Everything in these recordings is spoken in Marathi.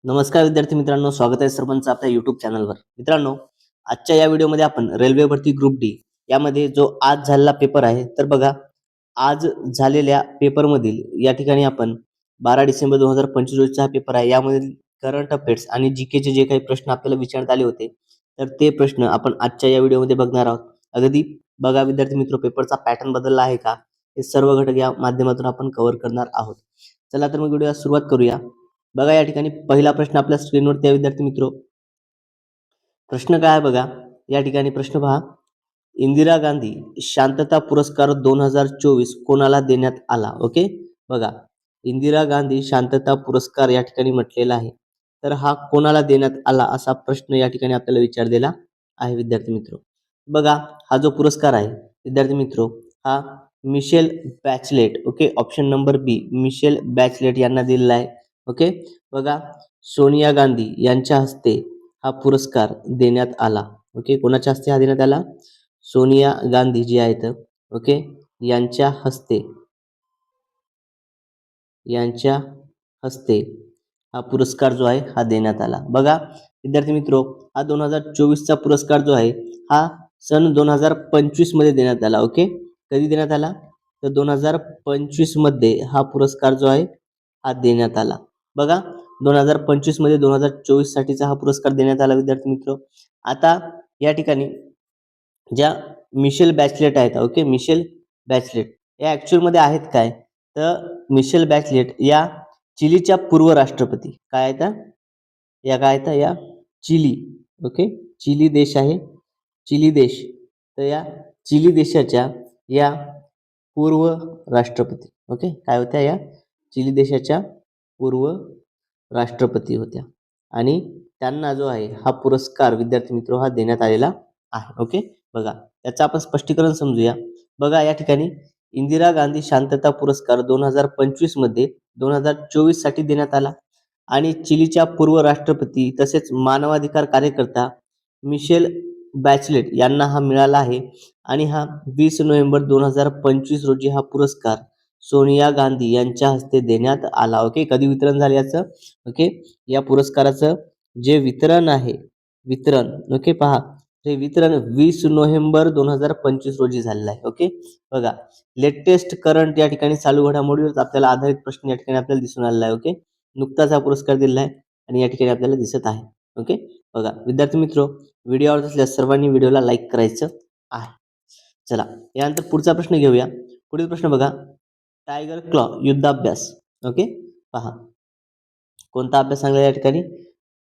नमस्कार विद्यार्थी मित्रांनो, स्वागत आहे सर्वांचं आपल्या युट्यूब चॅनलवर. मित्रांनो, आजच्या या व्हिडिओमध्ये आपण रेल्वे भरती ग्रुप डी यामध्ये जो आज झालेला पेपर आहे, तर बघा आज झालेल्या पेपरमधील या ठिकाणी आपण 12 डिसेंबर 2025 रोजचा हा पेपर आहे. यामधील करंट अफेअर्स आणि जीकेचे जे काही प्रश्न आपल्याला विचारण्यात आले होते, तर ते प्रश्न आपण आजच्या या व्हिडिओमध्ये बघणार आहोत. अगदी बघा विद्यार्थी मित्र, पेपरचा पॅटर्न बदलला आहे का, हे सर्व घटक या माध्यमातून आपण कव्हर करणार आहोत. चला तर मग व्हिडिओला सुरुवात करूया. बघा या ठिकाणी पहिला प्रश्न आपल्या स्क्रीनवरती आहे विद्यार्थी मित्रो. प्रश्न काय आहे बघा, या ठिकाणी प्रश्न पहा. इंदिरा गांधी शांतता पुरस्कार 2024 कोणाला देण्यात आला? ओके, बघा इंदिरा गांधी शांतता पुरस्कार या ठिकाणी म्हटलेला आहे, तर हा कोणाला देण्यात आला असा प्रश्न या ठिकाणी आपल्याला विचारलेला आहे विद्यार्थी मित्रो. बघा हा जो पुरस्कार आहे विद्यार्थी मित्रो, हा Michelle Bachelet, okay, option number B, Michelle Bachelet यांना दिलेला आहे. ओके, बघा सोनिया गांधी यांच्या हस्ते हा पुरस्कार देण्यात आला. ओके, कोणाच्या हस्ते हा देण्यात आला? सोनिया गांधी जी आहेत, ओके, यांच्या हस्ते हा पुरस्कार जो आहे हा देण्यात आला. बघा विद्यार्थी मित्रो, हा 2024चा पुरस्कार जो आहे हा सन 2025 मध्ये देण्यात आला. ओके, कधी देण्यात आला? तर 2025 मध्ये हा पुरस्कार जो आहे हा देण्यात आला. बघा 2025 मध्ये 2024 साठीचा हा पुरस्कार देण्यात आला विद्यार्थी मित्र. आता या ठिकाणी ज्या मिशेल बॅचलेट आहेत, ओके, मिशेल बॅचलेट या ऍक्च्युअल मध्ये आहेत काय? तर मिशेल बॅचलेट या चिलीच्या पूर्व राष्ट्रपती काय आहेत? या काय आहेत? या चिली, ओके, चिली देश आहे, चिली देश, तर या चिली देशाच्या या पूर्व राष्ट्रपती, ओके, काय होत्या? या चिली देशाच्या पूर्व राष्ट्रपती होत्या आणि त्यांना जो आहे हा पुरस्कार विद्यार्थी मित्र हा देण्यात आलेला आहे. ओके, बघा त्याचं आपण स्पष्टीकरण समजूया. बघा या ठिकाणी इंदिरा गांधी शांतता पुरस्कार 2025 मध्ये 2024 साठी देण्यात आला आणि चिलीच्या पूर्व राष्ट्रपती तसेच मानवाधिकार कार्यकर्ता मिशेल बॅचलेट यांना हा मिळाला आहे आणि हा 20 नोव्हेंबर 2025 रोजी हा पुरस्कार सोनिया गांधी यांच्या हस्ते देण्यात आला. ओके, कधी वितरण झाले याचं? ओके, या पुरस्काराचं जे वितरण आहे, ओके, पहा हे वितरण 20 नोव्हेंबर 2025 रोजी झालेलं आहे. ओके, बघा लेटेस्ट करंट या ठिकाणी चालू घडामोडीवर आपल्याला आधारित प्रश्न या ठिकाणी आपल्याला दिसून आलेला आहे. ओके, नुकताच हा पुरस्कार दिलेला आहे आणि या ठिकाणी आपल्याला दिसत आहे. ओके, बघा विद्यार्थी मित्र, व्हिडिओ आवडत असल्यास सर्वांनी व्हिडिओला लाईक करायचं आहे. चला यानंतर पुढचा प्रश्न घेऊया. पुढील प्रश्न बघा, टायगर क्लॉ युद्धाभ्यास. ओके, पहा कोणता अभ्यास सांगला या ठिकाणी?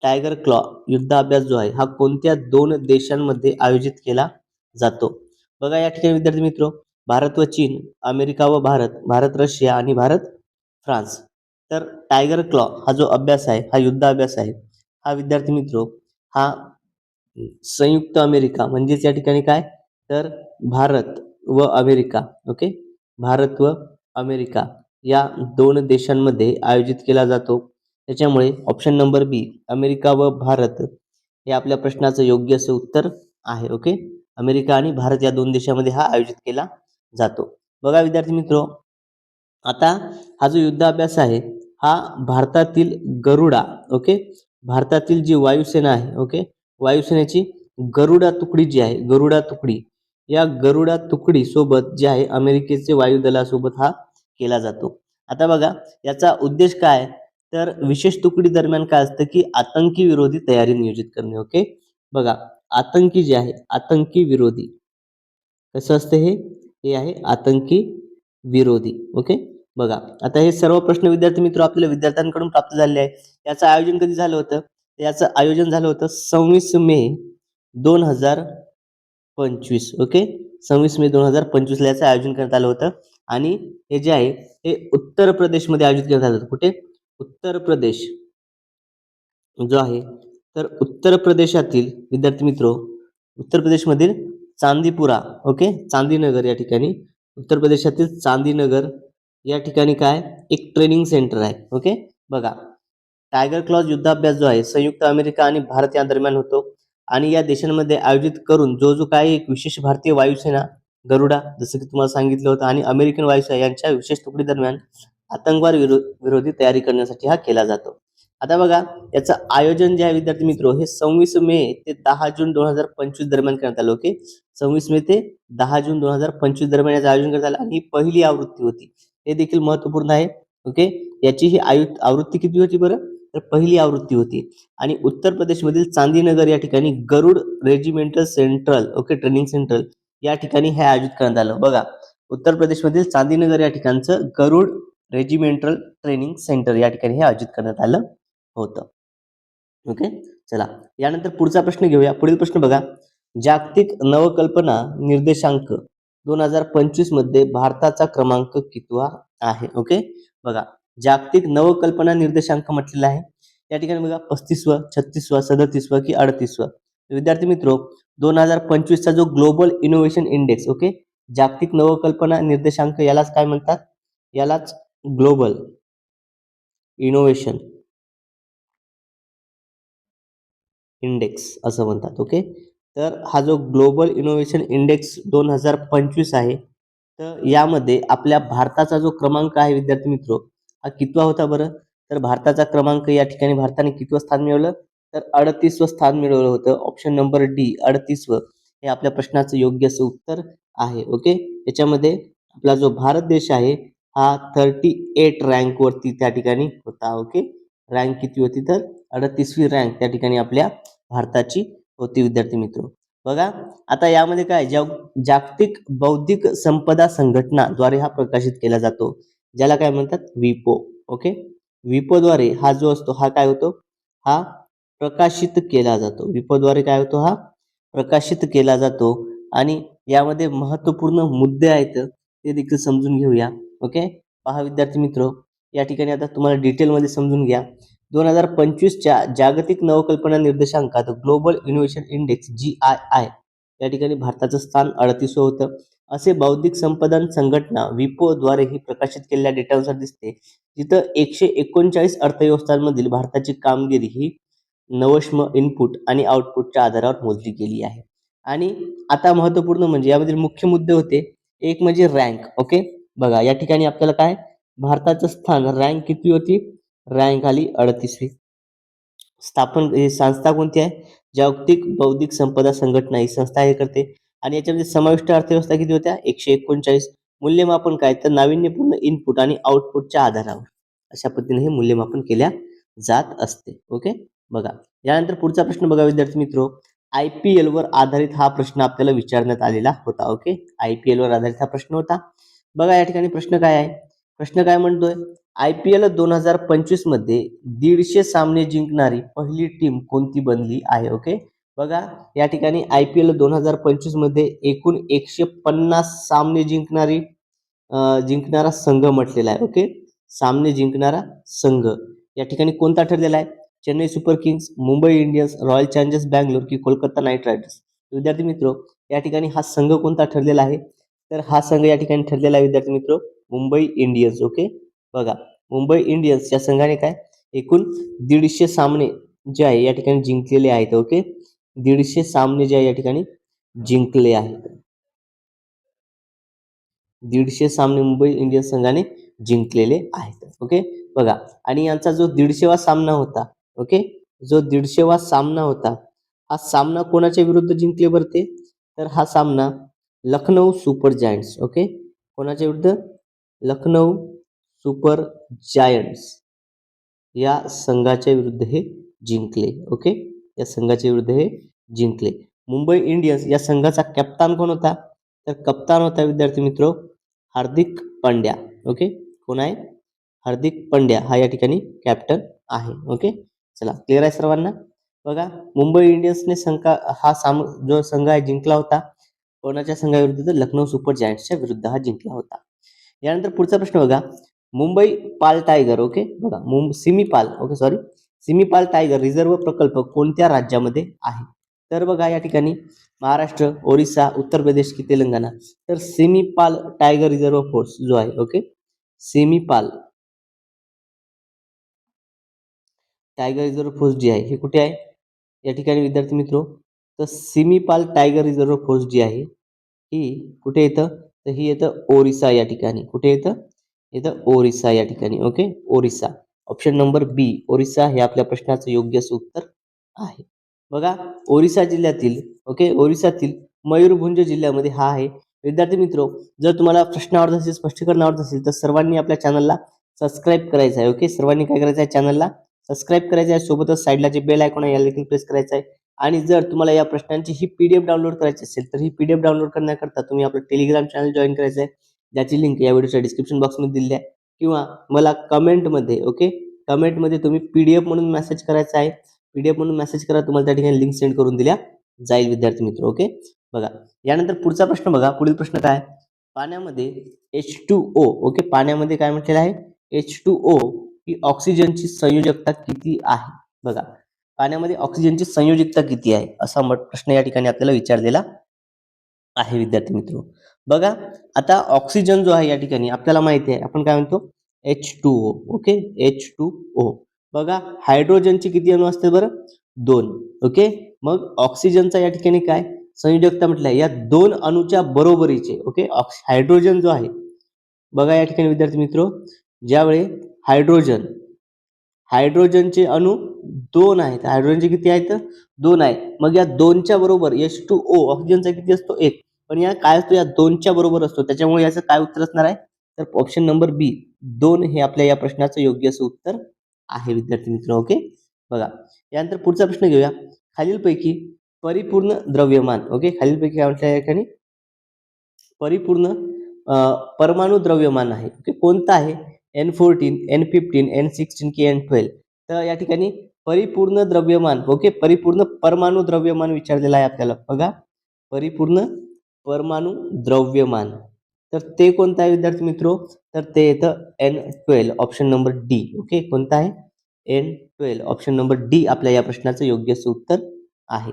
टायगर क्लॉ युद्धाभ्यास जो आहे हा कोणत्या 2 देशांमध्ये आयोजित केला जातो? बघा या ठिकाणी विद्यार्थी मित्र, भारत व चीन, अमेरिका व भारत, भारत रशिया आणि भारत फ्रान्स. तर टायगर क्लॉ हा जो अभ्यास आहे, हा युद्धाभ्यास आहे, हा विद्यार्थी मित्र हा संयुक्त अमेरिका म्हणजेच या ठिकाणी काय, तर भारत व अमेरिका, ओके, भारत व अमेरिका या 2 देशांमध्ये आयोजित केला जातो. त्याच्यामुळे ऑप्शन नंबर बी, अमेरिका व भारत, हे आपल्या प्रश्नाचं योग्य असं उत्तर आहे. ओके, अमेरिका आणि भारत या 2 देशांमध्ये हा आयोजित केला जातो. बघा विद्यार्थी मित्र, आता हा जो युद्धाभ्यास आहे हा भारतातील गरुडा, ओके, भारतातील जी वायुसेना आहे, ओके, वायुसेनेची गरुडा तुकडी जी आहे, गरुडा तुकडी, या गरुडा तुकडी सोबत जे आहे अमेरिकेचे वायुदलासोबत हा केला जातो. आता बघा याचा उद्देश काय, तर विशेष तुकडी दरम्यान काय असतं की आतंकी विरोधी तयारी नियोजित करणे. ओके, बघा आतंकी जे आहे, आतंकी विरोधी कसं असतं, हे आहे आतंकी विरोधी. ओके, बघा आता हे सर्व प्रश्न विद्यार्थी मित्र आपल्याला विद्यार्थ्यांकडून प्राप्त झालेले आहे. याचं आयोजन कधी झालं होतं? याचं आयोजन झालं होतं 26 मे 2025. ओके, 26 मे 2025 ला याचं आयोजन करण्यात आलं होतं आणि हे जे आहे हे उत्तर प्रदेशमध्ये आयोजित करण्यात आलं होतं. कुठे? उत्तर प्रदेश जो आहे, तर उत्तर प्रदेशातील विद्यार्थी मित्र, उत्तर प्रदेशमधील चांदीपुरा, ओके, चांदीनगर या ठिकाणी, उत्तर प्रदेशातील चांदीनगर या ठिकाणी काय एक ट्रेनिंग सेंटर आहे. ओके, बघा टायगर क्लॉज युद्धाभ्यास जो आहे संयुक्त अमेरिका आणि भारत या दरम्यान होतो आणि या देशांमध्ये आयोजित करून जो काही एक विशेष भारतीय वायुसेना गरुडा, जसं की तुम्हाला सांगितलं होतं, आणि अमेरिकन वायुसेना यांच्या विशेष तुकडी दरम्यान आतंकवाद विरोधी तयारी करण्यासाठी हा केला जातो. आता बघा, याचं आयोजन जे आहे विद्यार्थी मित्र, हे 26 मे ते 10 जून 2025 दरम्यान करण्यात आलं. ओके, 26 मे ते 10 जून 2025 दरम्यान याचं आयोजन करण्यात आलं आणि ही पहिली आवृत्ती होती. हे देखील महत्वपूर्ण आहे. ओके, याची ही आवृत्ती किती होती बरं, तर पहिली आवृत्ती होती. आणि उत्तर प्रदेशमधील चांदीनगर या ठिकाणी Garud regimental central, okay, training central या ठिकाणी हे आयोजित करण्यात आलं. बघा, उत्तर प्रदेशमधील चांदीनगर या ठिकाणचं गरुड रेजिमेंटल ट्रेनिंग सेंटर या ठिकाणी हे आयोजित करण्यात आलं होतं. ओके, चला यानंतर पुढचा प्रश्न घेऊया. पुढील प्रश्न बघा, जागतिक नवकल्पना निर्देशांक 2025 मध्ये भारताचा क्रमांक कितवा आहे? ओके, बघा, जागतिक नवकल्पना निर्देशांक म्हटलेला आहे. या ठिकाणी बघा 35वा, 36वा, 37वा की 38वा. विद्यार्थी मित्रो, 2025 चा जो ग्लोबल इनोव्हेशन इंडेक्स, ओके, जागतिक नवकल्पना निर्देशांक यालाच काय म्हणतात? यालाच ग्लोबल इनोव्हेशन इंडेक्स असं म्हणतात. ओके, तर हा जो ग्लोबल इनोव्हेशन इंडेक्स 2025 आहे, तर यामध्ये आपल्या भारताचा जो क्रमांक आहे विद्यार्थी मित्रो, हा कितवा होता बरं? तर भारताचा क्रमांक या ठिकाणी भारताने कितवं स्थान मिळवलं? तर 38वं स्थान मिळवलं होतं. ऑप्शन नंबर डी 38वं हे आपल्या प्रश्नाचं योग्य असं उत्तर आहे. ओके, याच्यामध्ये आपला जो भारत देश आहे हा 38 रँक वरती त्या ठिकाणी होता. ओके, रँक किती होती? तर 38वी रँक त्या ठिकाणी आपल्या भारताची होती विद्यार्थी मित्र. बघा, आता यामध्ये काय, जागतिक बौद्धिक संपदा संघटनाद्वारे हा प्रकाशित केला जातो, ज्याला काय म्हणतात? विपो. ओके, विपोद्वारे हा जो असतो हा काय होतो? हा प्रकाशित केला जातो. विपोद्वारे काय होतो? हा प्रकाशित केला जातो. आणि यामध्ये महत्वपूर्ण मुद्दे आहेत ते देखील समजून घेऊया. ओके, पहा विद्यार्थी मित्र, या ठिकाणी आता तुम्हाला डिटेलमध्ये समजून घ्या. 2025च्या जागतिक नवकल्पना निर्देशांकात ग्लोबल इनोव्हेशन इंडेक्स GII या ठिकाणी भारताचं स्थान 38वं होतं. असे बौद्धिक संपदा संघटना विपोद्वारे ही प्रकाशित केलेल्या डेटानुसार दिसते, जिथं 139 अर्थव्यवस्थांमधील भारताची कामगिरी ही नवश्म इनपुट आणि आउटपुटच्या आधारावर मोजली गेली आहे. आणि आता महत्वपूर्ण म्हणजे यामधील मुख्य मुद्दे होते, एक म्हणजे रँक. ओके, बघा या ठिकाणी आपल्याला काय, भारताचं स्थान रँक किती होती? रँक आली 38वी. ही संस्था कोणती आहे? जागतिक बौद्धिक संपदा संघटना ही संस्था हे करते. आणि याच्यामध्ये समाविष्ट अर्थव्यवस्था किती होत्या? 139. मूल्यमापन काय, तर नाविन्यपूर्ण इनपुट आणि आउटपुटच्या आधारावर अशा पद्धतीने हे मूल्यमापन केल्या जात असते. ओके, बघा यानंतर पुढचा प्रश्न बघा विद्यार्थी मित्रो, IPL वर आधारित हा प्रश्न आपल्याला विचारण्यात आलेला होता. ओके, IPL वर आधारित हा प्रश्न होता. बघा या ठिकाणी प्रश्न काय आहे? प्रश्न काय म्हणतोय? IPL 2025 मध्ये 150 सामने जिंकणारी पहिली टीम कोणती बनली आहे? ओके, बघा या ठिकाणी IPL 2025 मध्ये एकूण 150 सामने जिंकणारा संघ म्हटलेला आहे. ओके, सामने जिंकणारा संघ या ठिकाणी कोणता ठरलेला आहे? Chennai super Kings, Mumbai Indians, royal challengers Bangalore की कोलकाता नाईट रायडर्स. विद्यार्थी मित्र, या ठिकाणी हा संघ कोणता ठरलेला आहे? तर हा संघ या ठिकाणी ठरलेला आहे विद्यार्थी मित्र, मुंबई इंडियन्स. ओके, बघा मुंबई इंडियन्स या संघाने काय एकूण 150 सामने जे आहे या ठिकाणी जिंकलेले आहेत. ओके, 150 सामने जे आहे या ठिकाणी जिंकले आहेत. 150 सामने मुंबई इंडियन्स संघाने जिंकलेले आहेत. ओके, बघा आणि यांचा जो 150वा सामना होता, ओके, जो 150वा सामना होता, हा सामना कोणाच्या विरुद्ध जिंकले बरते? तर हा सामना लखनौ सुपर जायंट्स. ओके, कोणाच्या विरुद्ध? लखनौ सुपर जायंट्स या संघाच्या विरुद्ध हे जिंकले. ओके, या संघाच्या विरुद्ध हे जिंकले. मुंबई इंडियन्स या संघाचा कप्तान कोण होता? तर कप्तान होता विद्यार्थी मित्र हार्दिक पांड्या. ओके, कोण आहे? हार्दिक पांड्या हा या ठिकाणी कॅप्टन आहे. ओके, चला क्लिअर आहे सर्वांना? बघा मुंबई इंडियन्सने जो संघ आहे जिंकला होता कोणाच्या संघाविरुद्ध? तर लखनौ सुपर जायंट्सच्या विरुद्ध हा जिंकला होता. यानंतर पुढचा प्रश्न बघा, मुंबई पाल टायगर. ओके, बघा सिमीपाल टायगर रिझर्व्ह प्रकल्प कोणत्या राज्यामध्ये आहे? तर बघा या ठिकाणी महाराष्ट्र, ओरिसा, उत्तर प्रदेश की तेलंगणा. तर सिमीपाल टायगर रिझर्व्ह फोर्स जो आहे, ओके, सिमीपाल टायगर रिझर्व्ह फोर्स जी आहे ही कुठे आहे? या ठिकाणी विद्यार्थी मित्रो, तर सिमीपाल टायगर रिझर्व्ह फोर्स जी आहे ही कुठे येतं? तर ही येतं ओरिसा या ठिकाणी. कुठे येतं? येतं ओरिसा या ठिकाणी. ओके, ओरिसा. ऑप्शन नंबर बी ओरिसा हे आपल्या प्रश्नाचं योग्य असं उत्तर आहे. बघा ओरिसा जिल्ह्यातील ओरिसातील मयूरभंज जिल्ह्यामध्ये हा आहे. विद्यार्थी मित्र, जर तुम्हाला प्रश्न आवडत असेल, स्पष्टीकरण आवडत असेल तर सर्वांनी आपल्या चॅनलला सबस्क्राईब करायचं आहे. ओके, सर्वांनी काय करायचं आहे, चॅनलला सबस्क्राईब करायचं आहे. सोबतच साईडला जे बेल आयकॉन आहे याला देखील प्रेस करायचं आहे. आणि जर तुम्हाला या प्रश्नांची ही पीडीएफ डाउनलोड करायची असेल तर ही पीडीएफ डाउनलोड करण्याकरता तुम्ही आपलं टेलिग्राम चॅनल जॉईन करायचं आहे, ज्याची लिंक या व्हिडिओच्या डिस्क्रिप्शन बॉक्समध्ये दिली आहे. किंवा मला कमेंटमध्ये तुम्ही पीडीएफ म्हणून मेसेज करायचा आहे. पीडीएफ म्हणून मेसेज करा, तुम्हाला त्या ठिकाणी लिंक सेंड करून दिल्या जाईल विद्यार्थी मित्र. ओके, बघा यानंतर पुढचा प्रश्न बघा. पुढील प्रश्न काय, पाण्यामध्ये H2O पाण्यामध्ये काय म्हटलेलं आहे, H2O ही ऑक्सिजनची संयोजकता किती आहे. बघा पाण्यामध्ये ऑक्सिजनची संयोजकता किती आहे असा प्रश्न या ठिकाणी आपल्याला विचारलेला आहे विद्यार्थी मित्र. बघा आता ऑक्सिजन जो आहे या ठिकाणी आपल्याला माहिती आहे, आपण काय म्हणतो H2O. Okay, H2O. बघा हायड्रोजनचे किती अणू असते बरं, 2. ओके, मग ऑक्सिजनचा या ठिकाणी काय संयोजकता म्हटलंय, या 2 अणूच्या बरोबरीचे. ओके, हायड्रोजन जो आहे बघा या ठिकाणी विद्यार्थी मित्र, ज्यावेळी हायड्रोजनचे अणू 2 आहेत. हायड्रोजनचे किती आहेत, 2 आहे. मग या 2च्या बरोबर H2O ऑक्सिजनचा किती असतो, 1. पण या काय असतो, या 2च्या बरोबर असतो. त्याच्यामुळे याचं काय उत्तर असणार आहे, तर ऑप्शन नंबर बी 2 हे आपल्या या प्रश्नाचं योग्य असं उत्तर आहे विद्यार्थी मित्र. ओके, बघा यानंतर पुढचा प्रश्न घेऊया. खालीलपैकी परिपूर्ण द्रव्यमान. ओके, खालीलपैकी काय म्हटलं या ठिकाणी, परिपूर्ण परमाणु द्रव्यमान आहे. ओके, कोणता आहे, N14, N15, N16 की N12. तर या ठिकाणी परिपूर्ण द्रव्यमान, ओके, परिपूर्ण परमाणु द्रव्यमान विचारलेला आहे आपल्याला. बघा परिपूर्ण परमाणु द्रव्यमान, तर ते कोणतं आहे विद्यार्थी मित्र, तर ते येतं N12 option number D. Okay, कोणता आहे, N12 ऑप्शन नंबर डी आपल्या या प्रश्नाचं योग्य असं उत्तर आहे.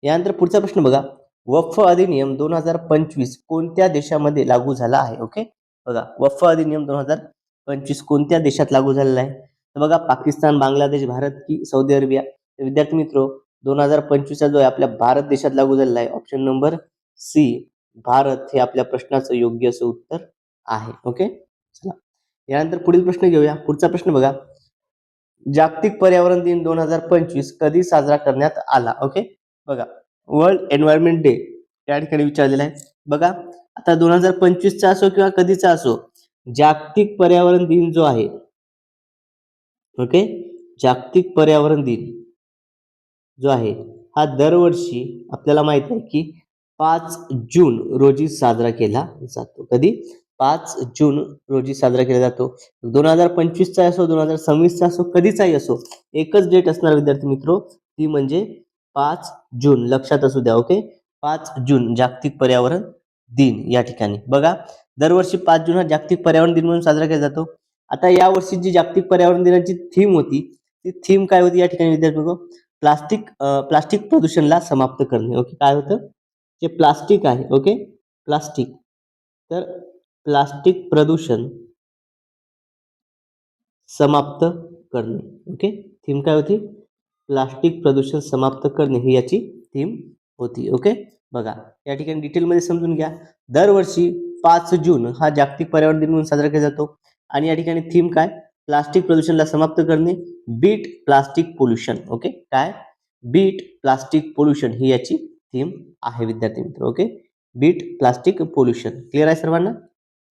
यानंतर पुढचा प्रश्न बघा. वक्फ अधिनियम 2025 कोणत्या देशामध्ये लागू झाला आहे. ओके, बघा वक्फ अधिनियम 2025 कोणत्या देशात लागू झालेला आहे, तर बघा पाकिस्तान, बांगलादेश, भारत की सौदी अरेबिया. विद्यार्थी मित्र 2025 जो आहे आपल्या भारत देशात लागू झालेला आहे. ऑप्शन नंबर सी भारत हे आपल्या प्रश्नाचं योग्य असं उत्तर आहे. ओके, चला यानंतर पुढील प्रश्न घेऊया. पुढचा प्रश्न बघा. जागतिक पर्यावरण दिन 2025 कधी साजरा करण्यात आला. ओके, बघा वर्ल्ड एन्व्हायरमेंट डे या ठिकाणी विचारलेला आहे. बघा आता 2025चा असो किंवा कधीचा असो, जागतिक पर्यावरण दिन जो आहे, ओके, जागतिक पर्यावरण दिन जो आहे हा दरवर्षी आपल्याला माहित आहे की 5 जून रोजी साजरा केला जातो. कधी, 5 जून रोजी साजरा केला जातो. 2025चा असो, 2026चा असो, कधीचाही असो, एकच डेट असणार विद्यार्थी मित्र, ती म्हणजे 5 जून. लक्षात असू द्या. ओके, 5 जून जागतिक पर्यावरण दिन या ठिकाणी. बघा दरवर्षी 5 जून हा जागतिक पर्यावरण दिन म्हणून साजरा केला जातो. आता या वर्षी जी जागतिक पर्यावरण दिनाची थीम होती, ती थीम काय होती या ठिकाणी विद्यार्थी मित्र, प्लास्टिक प्रदूषणला समाप्त करणे. ओके, काय होतं, जे प्लास्टिक आहे, ओके प्लास्टिक, तर प्लास्टिक प्रदूषण समाप्त करणे. ओके, थीम काय होती, प्लास्टिक प्रदूषण समाप्त करणे ही याची थीम होती. ओके, बघा या ठिकाणी डिटेलमध्ये समजून घ्या. दरवर्षी 5 जून हा जागतिक पर्यावरण दिन म्हणून साजरा केला जातो. आणि या ठिकाणी थीम काय, प्लास्टिक प्रदूषणला समाप्त करणे, बीट प्लास्टिक पोल्युशन. ओके, काय, बीट प्लास्टिक पोल्युशन ही याची थीम आहे विद्यार्थी मित्र. Okay, beat plastic pollution. Clear आहे सर्वांना.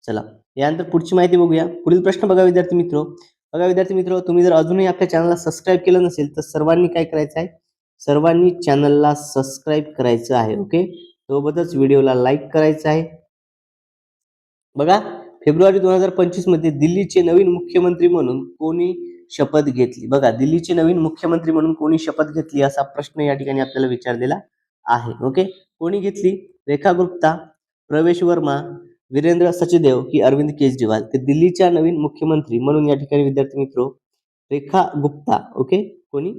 चला यानंतर पुढची माहिती बघूया. पुढील प्रश्न बघा विद्यार्थी मित्र. तुम्ही जर अजूनही आपल्या चॅनलला सबस्क्राईब केलं नसेल तर सर्वांनी काय करायचं आहे, सर्वांनी चॅनलला सबस्क्राईब करायचं आहे. ओके, सोबतच व्हिडिओला लाईक करायचं आहे. बघा फेब्रुवारी 2025 मध्ये दिल्लीचे नवीन मुख्यमंत्री म्हणून कोणी शपथ घेतली. बघा दिल्लीचे नवीन मुख्यमंत्री म्हणून कोणी शपथ घेतली असा प्रश्न या ठिकाणी आपल्याला विचारलेला आहे. ओके, कोणी घेतली, रेखा गुप्ता, प्रवेश वर्मा, वीरेंद्र सचदेव की अरविंद केजरीवाल. ते दिल्लीच्या नवीन मुख्यमंत्री म्हणून या ठिकाणी विद्यार्थी मित्र रेखा गुप्ता. ओके, कोणी,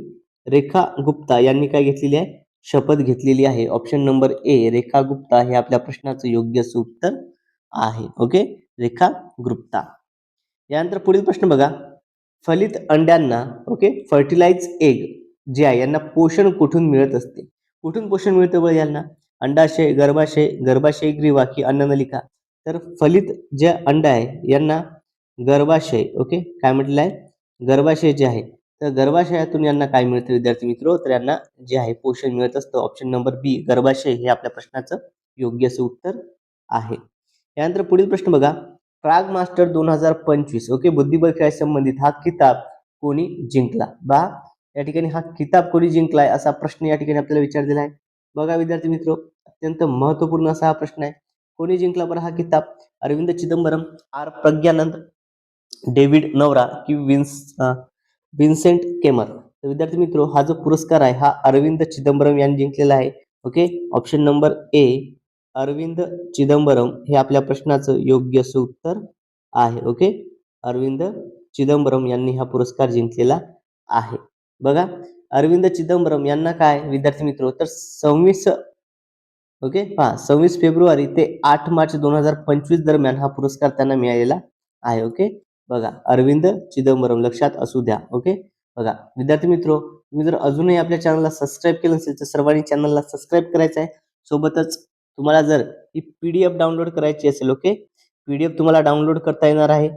रेखा गुप्ता यांनी काय घेतलेली आहे, शपथ घेतलेली आहे. ऑप्शन नंबर ए रेखा गुप्ता हे आपल्या प्रश्नाचं योग्य असं उत्तर आहे. ओके, रेखा गुप्ता. यानंतर पुढील प्रश्न बघा. फलित अंड्यांना, ओके, फर्टिलाइज एग जे आहे यांना पोषण कुठून मिळत असते. कुठून पोषण मिळतं बघ यांना, अंडाशय, गर्भाशय ग्रीवा की अन्ननलिका. तर फलित जे अंड आहे यांना गर्भाशय, ओके काय म्हटलेलं आहे, गर्भाशय जे आहे तर गर्भाशयातून यांना काय मिळतं विद्यार्थी मित्र, तर यांना जे आहे पोषण मिळत असतं. ऑप्शन नंबर बी गर्भाशय हे आपल्या प्रश्नाचं योग्य असं उत्तर आहे. यानंतर पुढील प्रश्न बघा, प्राग मास्टर 2025 ओके बुद्धिबळ खेळाशी संबंधित हा किताब कोणी जिंकला? या ठिकाणी हा किताब कोणी जिंकलाय असा प्रश्न या ठिकाणी आपल्याला विचारलेला आहे. बघा विद्यार्थी मित्र, अत्यंत महत्वपूर्ण असा हा प्रश्न आहे. कोणी जिंकला बरं हा किताब? अरविंद चिदंबरम, आर प्रज्ञानंद, डेव्हिड नवरा की विन्सेंट केमर? तर विद्यार्थी मित्र, हा जो पुरस्कार आहे हा अरविंद चिदंबरम यांनी जिंकलेला आहे. Okay, option number A Arvind Chidambaram हे आपल्या प्रश्नाचं योग्य असं उत्तर आहे. ओके, अरविंद चिदंबरम यांनी हा पुरस्कार जिंकलेला आहे. बघा, अरविंद चिदंबरम यांना काय विद्यार्थी मित्र, तर 26 फेब्रुवारी ते 8 मार्च 2025 दरम्यान हा पुरस्कार त्यांना मिळालेला आहे. ओके, बघा अरविंद चिदंबरम लक्षात असू द्या. ओके, बघा विद्यार्थी मित्र, तुम्ही जर अजूनही आपल्या चॅनलला सबस्क्राईब केलं नसेल तर सर्वांनी चॅनलला सबस्क्राईब करायचं आहे. सोबतच तुम्हाला जर ही PDF डाउनलोड करायची असेल, ओके, PDF तुम्हाला डाउनलोड करता येणार आहे.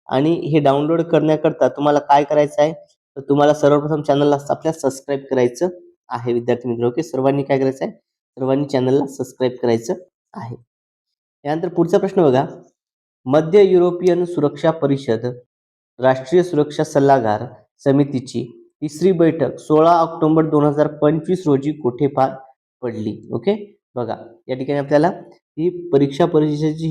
आणि हे डाउनलोड करण्याकरता तुम्हाला काय करायचं आहे, तर तुम्हाला सर्वप्रथम चॅनलला आपल्या सबस्क्राईब करायचं आहे विद्यार्थी मित्र. ओके, सर्वांनी काय करायचं आहे, सर्वांनी चॅनलला सबस्क्राईब करायचं आहे. यानंतर पुढचा प्रश्न बघा, मध्य युरोपियन सुरक्षा परिषद राष्ट्रीय सुरक्षा सल्लागार समितीची तिसरी बैठक 16 ऑक्टोबर 2025 रोजी कुठे पार पडली? ओके, बघा या ठिकाणी आपल्याला ही परीक्षा परिषदेची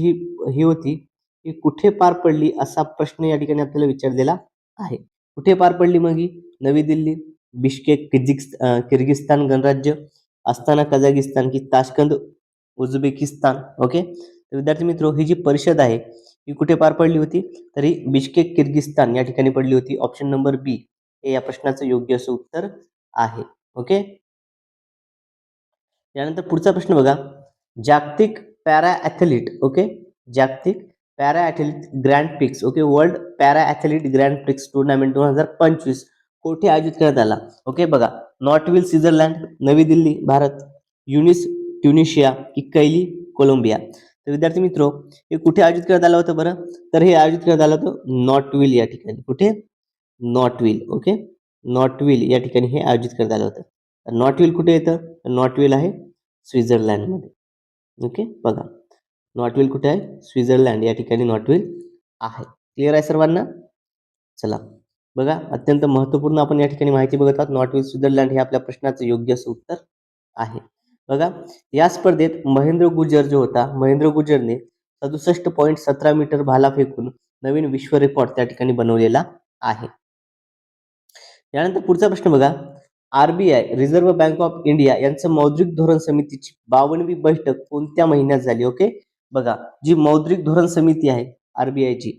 ही होती की कुठे पार पडली असा प्रश्न या ठिकाणी आपल्याला विचारलेला आहे. कुठे पार पडली मग ही? नवी दिल्ली, बिश्केक किर्गिस्तान गणराज्य, अस्ताना कझाकिस्तान की ताशकंद उझबेकिस्तान? ओके, तर विद्यार्थी मित्र, ही जी परिषद आहे ही कुठे पार पडली होती? तर ही बिश्केक किर्गिस्तान या ठिकाणी पडली होती. ऑप्शन नंबर बी हे या प्रश्नाचं योग्य असं उत्तर आहे. ओके, यानंतर पुढचा प्रश्न बघा, जागतिक पॅरा ॲथलीट ओके जागतिक para athlete grand prix okay world para athlete grand prix tournament 2025 कोठे आयोजित करण्यात आला? ओके, बघा नॉर्थव्हिल स्वित्झर्लंड, नवी दिल्ली भारत, युनिस ट्युनिशिया की कैली कोलंबिया? तर विद्यार्थी मित्र, हे कुठे आयोजित करण्यात आलं होतं बरं? तर हे आयोजित करण्यात आलं होतं नॉर्थव्हिल या ठिकाणी. कुठे? नॉर्थव्हिल. ओके, नॉर्थव्हिल या ठिकाणी हे आयोजित करण्यात आलं होतं. नॉर्थव्हिल कुठे येतं? नॉर्थव्हिल आहे स्वित्झर्लंडमध्ये. ओके, बघा नॉर्थव्हिल कुठे आहे? स्वित्झर्लंड या ठिकाणी नॉर्थव्हिल आहे. क्लिअर आहे सर्वांना? चला बघा, अत्यंत महत्त्वपूर्ण आपण या ठिकाणी माहिती बघत आहोत. नॉर्थव्हिल स्वित्झर्लंड हे आपल्या प्रश्नाचं योग्य असं उत्तर आहे. बघा, या स्पर्धेत महेंद्र गुजर जो होता, महेंद्र गुजरने 67.17 मीटर भाला फेकून नवीन विश्व रेकॉर्ड त्या ठिकाणी बनवलेला आहे. यानंतर पुढचा प्रश्न बघा, RBI reserve bank of India यांचं मौद्रिक धोरण समितीची 52वी बैठक कोणत्या महिन्यात झाली? ओके, बघा जी मौद्रिक धोरण समिती आहे RBIची,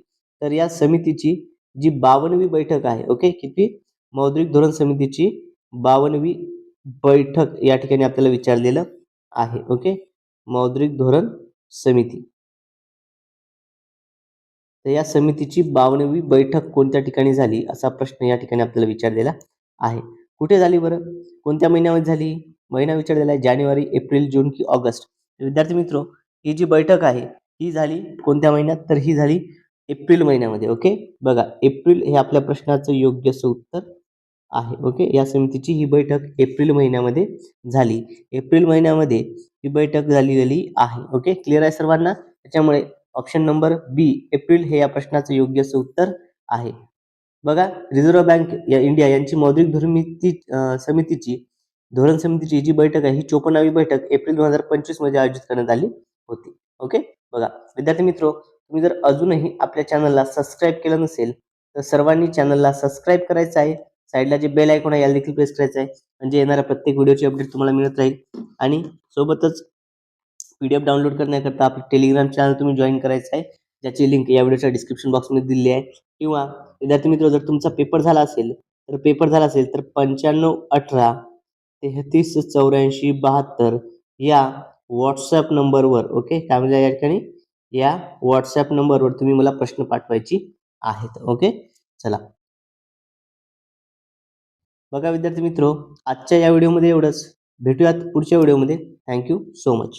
तर या समितीची जी 52वी बैठक आहे, ओके, किती? मौद्रिक धोरण समितीची 52वी बैठक या ठिकाणी आपल्याला विचारलेलं आहे. ओके, मौद्रिक धोरण समिती, तर या समितीची 52वी बैठक कोणत्या ठिकाणी झाली असा प्रश्न या ठिकाणी आपल्याला विचारलेला आहे. कुठे झाली बरं? कोणत्या महिन्यामध्ये झाली? महिना विचारलेला आहे, जानेवारी, एप्रिल, जून की ऑगस्ट? विद्यार्थी मित्र, ही जी बैठक आहे ही झाली कोणत्या महिन्यात? तर ही झाली एप्रिल महिन्यामध्ये. ओके, बघा एप्रिल हे आपल्या प्रश्नाचं योग्य असं उत्तर आहे. ओके, या समितीची ही बैठक एप्रिल महिन्यामध्ये झाली. एप्रिल महिन्यामध्ये ही बैठक झालेली आहे. ओके, क्लिअर आहे सर्वांना? त्याच्यामुळे ऑप्शन नंबर बी एप्रिल हे या प्रश्नाचं योग्य असं उत्तर आहे. बघा, रिझर्व्ह बँक या इंडिया यांची मौद्रिक समितीची धोरण समितीची जी बैठक आहे ही 54वी बैठक एप्रिल 2025 मध्ये आयोजित करण्यात आली होती. ओके, बघा विद्यार्थी मित्र, तुम्ही जर अजूनही आपल्या चॅनलला सबस्क्राईब केलं नसेल तर सर्वांनी चॅनलला सबस्क्राईब करायचं आहे. साईडला जे बेल आयकॉन आहे याला देखील प्रेस करायचं आहे, म्हणजे येणाऱ्या प्रत्येक व्हिडिओची अपडेट तुम्हाला मिळत राहील. आणि सोबतच PDF डाउनलोड करण्याकरता आपलं टेलिग्राम चॅनल तुम्ही जॉईन करायचं आहे, ज्याची लिंक या व्हिडिओच्या डिस्क्रिप्शन बॉक्समध्ये दिली आहे. किंवा विद्यार्थी मित्र, जर तुमचा पेपर झाला असेल तर 9518 33 84 72 या व्हॉट्सअप नंबरवर, ओके, काय म्हणजे या ठिकाणी या व्हॉट्सअप नंबरवर तुम्ही मला प्रश्न पाठवायची आहेत. ओके, चला बघा विद्यार्थी मित्र, आजच्या या व्हिडिओमध्ये एवढंच. भेटूयात पुढच्या व्हिडिओमध्ये. Thank you so much.